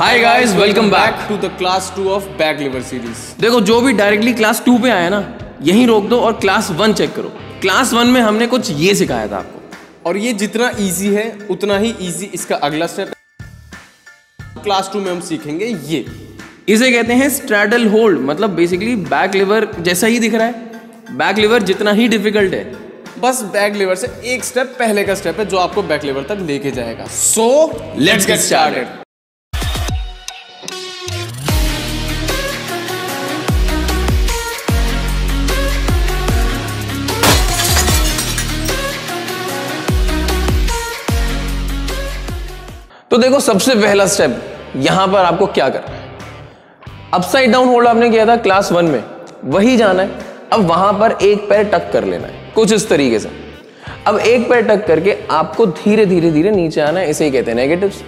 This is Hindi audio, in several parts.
Hi guys, welcome back to the class 2 of back lever series. देखो, जो भी डायरेक्टली क्लास 2 पे आया ना, यहीं रोक दो और क्लास 1 चेक करो। क्लास 1 में हमने कुछ ये सिखाया था आपको, और ये जितना इजी है उतना ही इजी इसका अगला स्टेप है। क्लास 2 में हम सीखेंगे ये, इसे कहते हैं स्ट्रैडल होल्ड। मतलब बेसिकली बैक लिवर जैसा ही दिख रहा है। बैक लिवर जितना ही डिफिकल्ट है, बस बैक लिवर से एक स्टेप पहले का स्टेप है जो आपको बैक लिवर तक लेके जाएगा। So let's get started. तो देखो, सबसे पहला स्टेप यहां पर आपको क्या करना है। अपसाइड डाउन होल्ड आपने किया था क्लास 1 में, वही जाना है। अब वहां पर एक पैर टक कर लेना है, कुछ इस तरीके से। अब एक पैर टक करके आपको धीरे धीरे धीरे नीचे आना है। इसे ही कहते हैं नेगेटिव्स।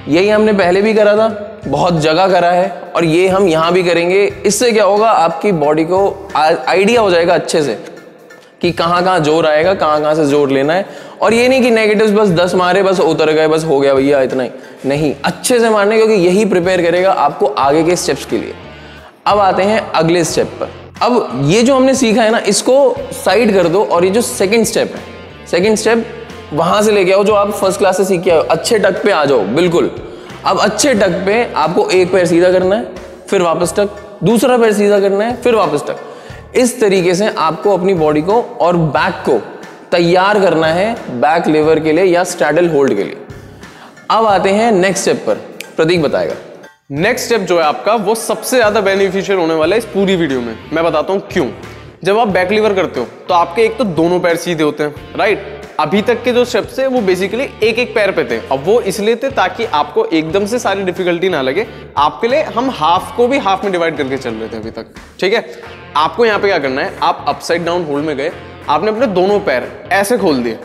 यही हमने पहले भी करा था, बहुत जगह करा है, और ये हम यहां भी करेंगे। इससे क्या होगा, आपकी बॉडी को आइडिया हो जाएगा अच्छे से कि कहाँ जोर आएगा, कहाँ से जोर लेना है। और ये नहीं कि नेगेटिव्स बस 10 मारे, बस उतर गए, बस हो गया भैया इतना ही। नहीं, अच्छे से मारने, क्योंकि यही प्रिपेयर करेगा आपको आगे के स्टेप्स के लिए। अब आते हैं अगले स्टेप पर। अब ये जो हमने सीखा है ना, इसको साइड कर दो, और ये जो सेकंड स्टेप है, सेकंड स्टेप वहां से लेके आओ जो आप फर्स्ट क्लास से सीख के आओ। अच्छे टक पे आ जाओ, बिल्कुल। अब अच्छे टक पे आपको एक पैर सीधा करना है, फिर वापस टक, दूसरा पैर सीधा करना है, फिर वापस टक। इस तरीके से आपको अपनी बॉडी को और बैक को तैयार करना है बैक लिवर के लिए या स्ट्रैडल होल्ड के लिए। अब आते हैं नेक्स्ट स्टेप पर, प्रतीक बताएगा। नेक्स्ट स्टेप जो है आपका, वो सबसे ज्यादा बेनिफिशियल होने वाला है इस पूरी वीडियो में। मैं बताता हूं क्यों। जब आप बैक लिवर करते हो तो आपके एक तो दोनों पैर सीधे होते हैं, राइट। अभी तक के जो स्टेप्स है वो बेसिकली एक एक पैर पे थे। अब वो इसलिए थे ताकि आपको एकदम से सारी डिफिकल्टी ना लगे। आपके लिए हम हाफ को भी हाफ में डिवाइड करके चल रहे थे अभी तक, ठीक है। आपको यहाँ पे क्या करना है, आप अपसाइड डाउन होल्ड में गए, आपने अपने दोनों पैर ऐसे खोल दिए,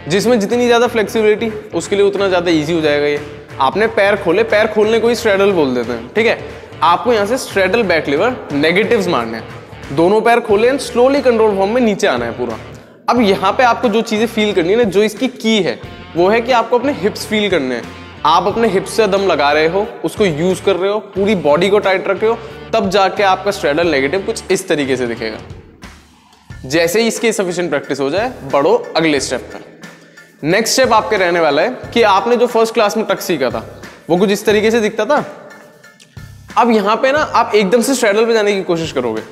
जिसमें जितनी ज्यादा फ्लेक्सिबिलिटी उसके लिए उतना ज्यादा ईजी हो जाएगा ये। आपने पैर खोले, पैर खोलने को ही स्ट्रैडल बोल देते हैं, ठीक है। आपको यहाँ से स्ट्रैडल बैक लिवर नेगेटिव्स मारने हैं। दोनों पैर खोले एंड स्लोली कंट्रोल फॉर्म में नीचे आना है पूरा। अब यहाँ पे आपको जो चीजें फील करनी है ना, जो इसकी की है, वो है कि आपको अपने हिप्स फील करने हैं। आप अपने हिप्स से दम लगा रहे हो, उसको यूज कर रहे हो, पूरी बॉडी को टाइट रख रहे हो, तब जाके आपका स्ट्रैडल नेगेटिव कुछ इस तरीके से दिखेगा। जैसे ही इसकी सफिशिएंट प्रैक्टिस हो जाए, बढ़ो अगले स्टेप पर। नेक्स्ट स्टेप आपके रहने वाला है कि आपने जो फर्स्ट क्लास में टक सीखा था वो कुछ इस तरीके से दिखता था। अब यहाँ पे ना आप एकदम से स्ट्रैडल पे जाने की कोशिश करोगे।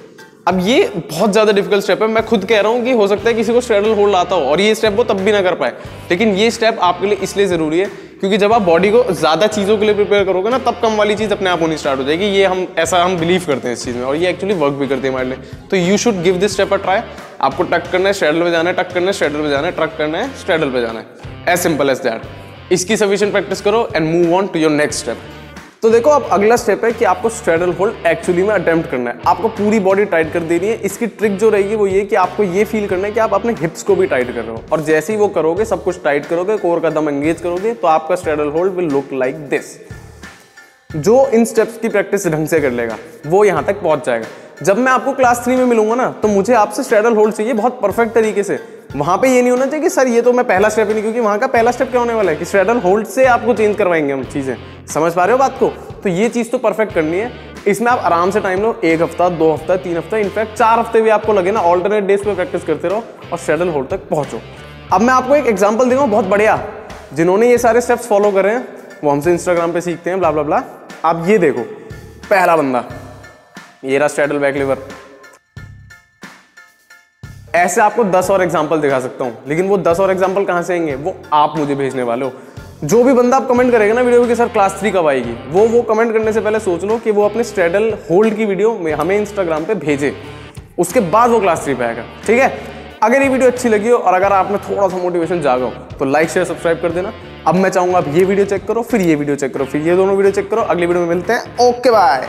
अब ये बहुत ज्यादा डिफिकल्ट स्टेप है। मैं खुद कह रहा हूँ कि हो सकता है किसी को स्ट्रैडल होल्ड आता हो और ये स्टेप वो तब भी ना कर पाए, लेकिन ये स्टेप आपके लिए इसलिए जरूरी है क्योंकि जब आप बॉडी को ज्यादा चीजों के लिए प्रिपेयर करोगे ना, तब कम वाली चीज अपने आप होनी स्टार्ट हो जाएगी। ये हम बिलीव करते हैं इस चीज में, और ये एक्चुअली वर्क भी करती है हमारे लिए। तो you should give this step a try. आपको टक करना है, स्ट्रैडल पे जाना है, टक करना है, स्ट्रैडल पे जाना है, टक करना है, स्ट्रैडल पे जाना है। As simple as that. इसकी सफिशिएंट प्रैक्टिस करो and move on to your next step. तो देखो, अब अगला स्टेप है कि आपको स्ट्रैडल होल्ड एक्चुअली में अटेम्प्ट करना है। आपको पूरी बॉडी टाइट कर देनी है। इसकी ट्रिक जो रहेगी वो ये कि आपको ये फील करना है कि आप अपने हिप्स को भी टाइट कर रहे हो, और जैसे ही वो करोगे, सब कुछ टाइट करोगे, कोर का दम एंगेज करोगे, तो आपका straddle hold will look like this. जो इन स्टेप्स की प्रैक्टिस ढंग से कर लेगा वो यहां तक पहुंच जाएगा। जब मैं आपको क्लास 3 में मिलूंगा ना, तो मुझे आपसे स्ट्रैडल होल्ड चाहिए बहुत परफेक्ट तरीके से। वहां पे ये नहीं होना चाहिए कि सर ये तो मैं पहला स्टेप ही नहीं, क्योंकि वहां का पहला स्टेप क्या होने वाला है कि स्ट्रैडल होल्ड से आपको चेंज करवाएंगे हम चीजें। समझ पा रहे हो बात को? तो ये चीज तो परफेक्ट करनी है। इसमें आप आराम से टाइम लो, 1 हफ्ता, 2 हफ्ता, 3 हफ्ता, इनफैक्ट 4 हफ्ते भी आपको लगे ना, ऑल्टरनेट डेज पे प्रैक्टिस करते रहो और स्ट्रैडल होल्ड तक पहुंचो। अब मैं आपको एक एग्जांपल दूंगा बहुत बढ़िया। जिन्होंने ये सारे स्टेप्स फॉलो करे हैं वो हमसे इंस्टाग्राम पे सीखते हैं, ब्ला ब्ला ब्ला। आप ये देखो, पहला बंदा, ये रहा स्ट्रैडल बैक लिवर। ऐसे आपको 10 और एग्जांपल दिखा सकता हूं, लेकिन वो 10 और एग्जांपल कहां से आएंगे, वो आप मुझे भेजने वाले हो। जो भी बंदा आप कमेंट करेगा ना वीडियो में कि सर क्लास 3 कब आएगी, वो कमेंट करने से पहले सोच लो कि वो अपने स्ट्रैडल होल्ड की वीडियो में हमें इंस्टाग्राम पे भेजे, उसके बाद वो क्लास 3 पे आएगा, ठीक है। अगर ये वीडियो अच्छी लगी हो और अगर आप में थोड़ा सा मोटिवेशन जागा हो तो लाइक शेयर सब्सक्राइब कर देना। अब मैं चाहूंगा आप ये वीडियो चेक करो, फिर ये वीडियो चेक करो, फिर ये दोनों वीडियो चेक करो। अगली वीडियो में मिलते हैं। Okay bye.